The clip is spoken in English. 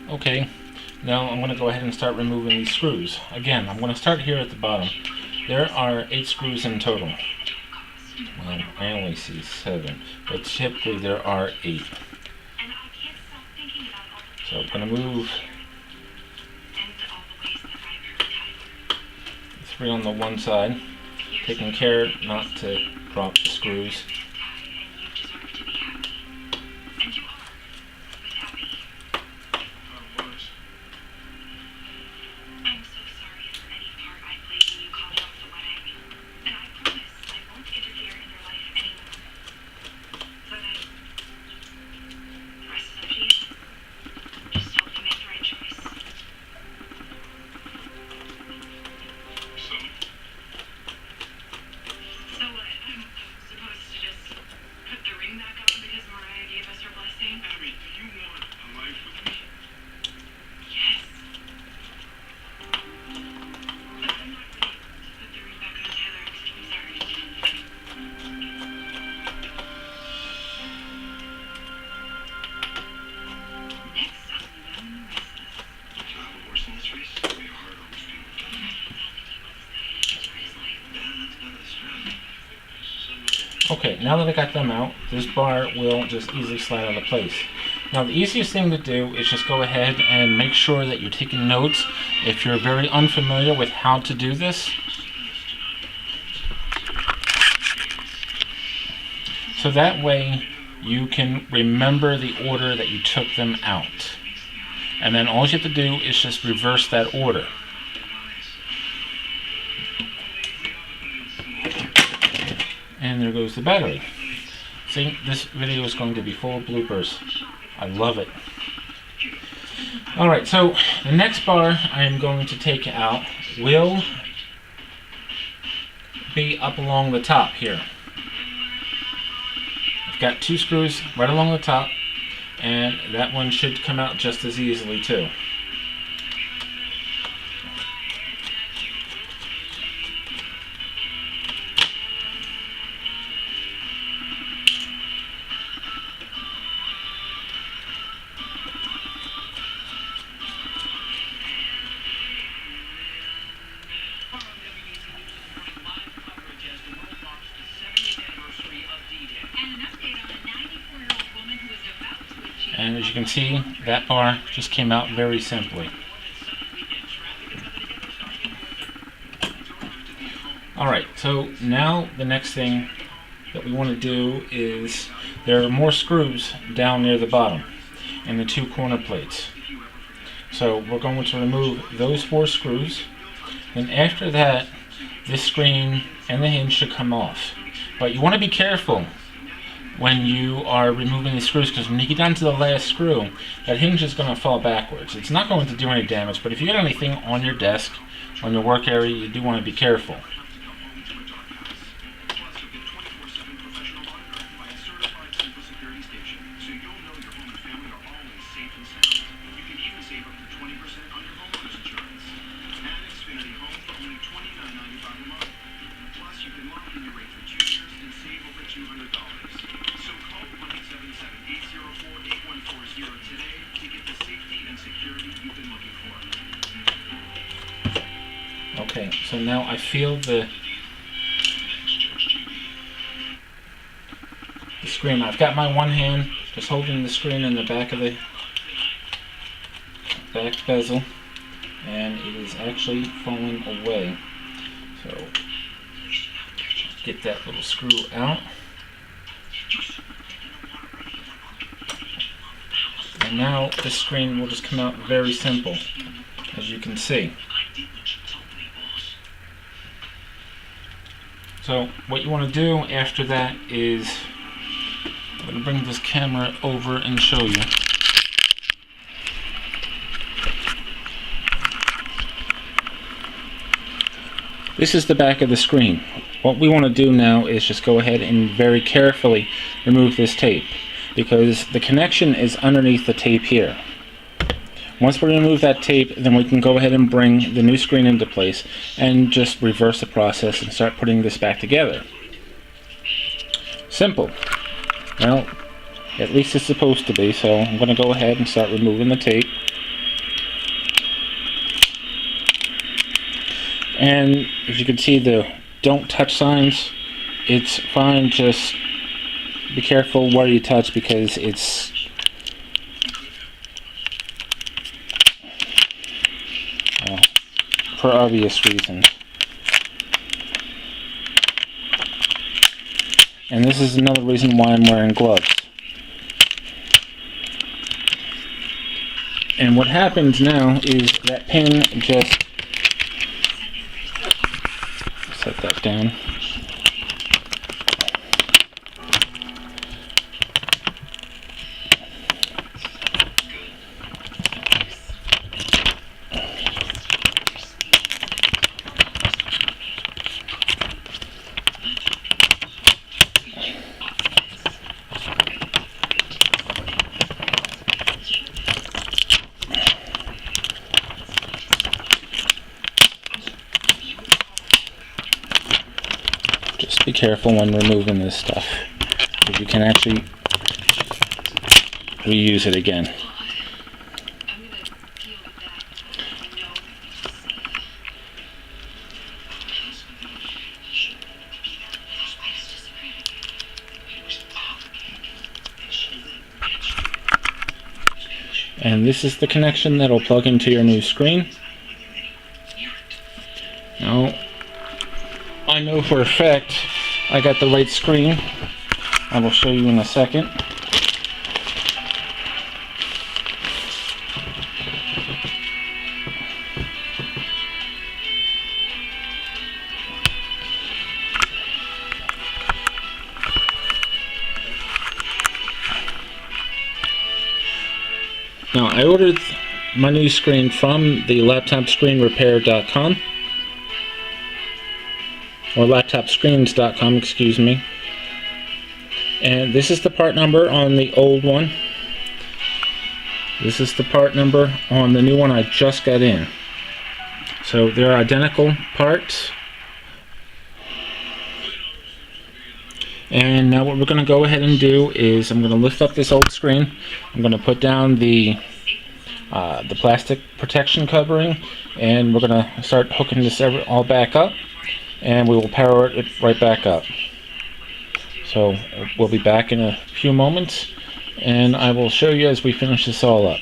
Okay, now I'm going to go ahead and start removing these screws. Again, I'm going to start here at the bottom. There are 8 screws in total. Well, I only see 7, but typically there are 8. So I'm going to move 3 on the one side, taking care not to drop the screws. Okay, now that I got them out, this bar will just easily slide out of place. Now the easiest thing to do is just go ahead and make sure that you're taking notes if you're very unfamiliar with how to do this. So that way you can remember the order that you took them out. And then all you have to do is just reverse that order. And there goes the battery. See, this video is going to be full of bloopers. I love it. Alright, so the next bar I am going to take out will be up along the top here. I've got 2 screws right along the top, and that one should come out just as easily too. And as you can see, that bar just came out very simply. Alright, so now the next thing that we want to do is, there are more screws down near the bottom and the 2 corner plates. So we're going to remove those 4 screws, and after that this screen and the hinge should come off. But you want to be careful when you are removing the screws, because when you get down to the last screw, that hinge is going to fall backwards. It's not going to do any damage, but if you get anything on your desk, on your work area, you do want to be careful. Okay, so now I feel the screen. I've got my one hand just holding the screen in the back of the back bezel, and it is actually falling away. So get that little screw out. And now this screen will just come out very simple, as you can see. So what you want to do after that is, I'm going to bring this camera over and show you. This is the back of the screen. What we want to do now is just go ahead and very carefully remove this tape, because the connection is underneath the tape here. Once we remove that tape, then we can go ahead and bring the new screen into place and just reverse the process and start putting this back together. Simple. Well, At least it's supposed to be, so I'm going to go ahead and start removing the tape. And as you can see, the don't touch signs, it's fine, just be careful where you touch because it's for obvious reasons. And this is another reason why I'm wearing gloves. And what happens now is that pin just, set that down. Just be careful when removing this stuff, because you can actually reuse it again. And this is the connection that will plug into your new screen. Now, I know for a fact I got the right screen. I will show you in a second. Now, I ordered my new screen from the laptopscreenrepair.com. or laptopscreens.com, excuse me. And this is the part number on the old one. This is the part number on the new one I just got in. So they're identical parts. And now what we're going to go ahead and do is I'm going to lift up this old screen. I'm going to put down the plastic protection covering, and we're going to start hooking this all back up, and we will power it right back up. So we'll be back in a few moments, and I will show you as we finish this all up.